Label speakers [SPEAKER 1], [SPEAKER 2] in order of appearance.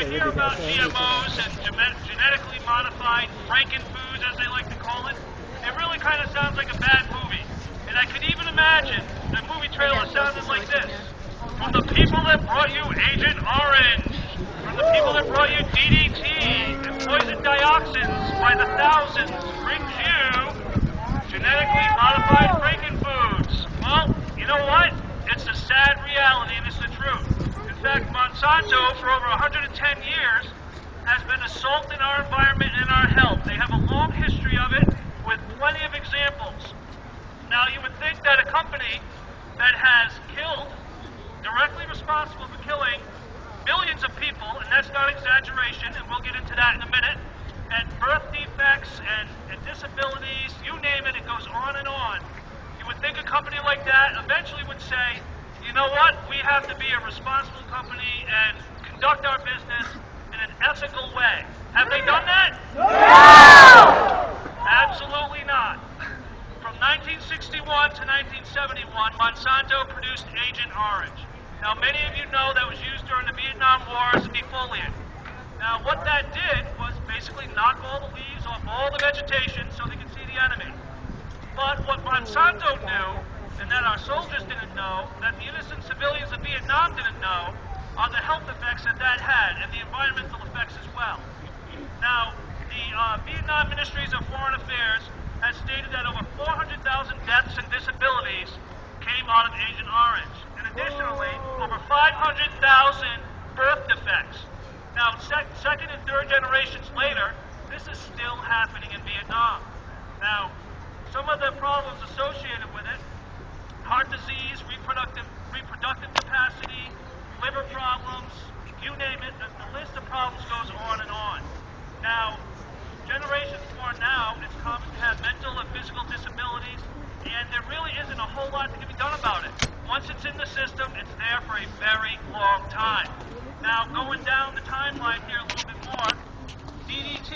[SPEAKER 1] you hear about GMOs and genetically modified Frankenfoods, as they like to call it, it really kind of sounds like a bad movie. And I could even imagine the movie trailer sounded like this. From the people that brought you Agent Orange, from the people that brought you DDT and poison dioxins by the thousands, brings you genetically modified Frankenfoods. Well, you know what? It's a sad reality, and it's the truth. In fact, Monsanto, for over 110 years, has been assaulting our environment and our health. They have a long history of it with plenty of examples. Now, you would think that a company that has killed, directly responsible for killing millions of people, and that's not exaggeration, and we'll get into that in a minute, and birth defects and disabilities, you name it, it goes on and on. You would think a company like that eventually would say, you know what, we have to be a responsible company and conduct our business in an ethical way. Have they done that? No! Absolutely not. From 1961 to 1971, Monsanto produced Agent Orange. Now, many of you know that was used during the Vietnam War as a defoliant. Now, what that did was basically knock all the leaves off all the vegetation so they could see the enemy. But what Monsanto knew, and that our soldiers didn't know, that the innocent civilians of Vietnam didn't know, are the health effects that that had, and the environmental effects as well. Now, the Vietnam Ministries of Foreign Affairs has stated that over 400,000 deaths and disabilities came out of Agent Orange. And additionally, over 500,000 birth defects. Now, second and third generations later, this is still happening in Vietnam. Now, some of the problems associated with it, heart disease, reproductive capacity, liver problems, you name it, the list of problems goes on and on. Now, generations born now, it's common to have mental and physical disabilities, and there really isn't a whole lot that can be done about it. Once it's in the system, it's there for a very long time. Now, going down the timeline here a little bit more, DDT.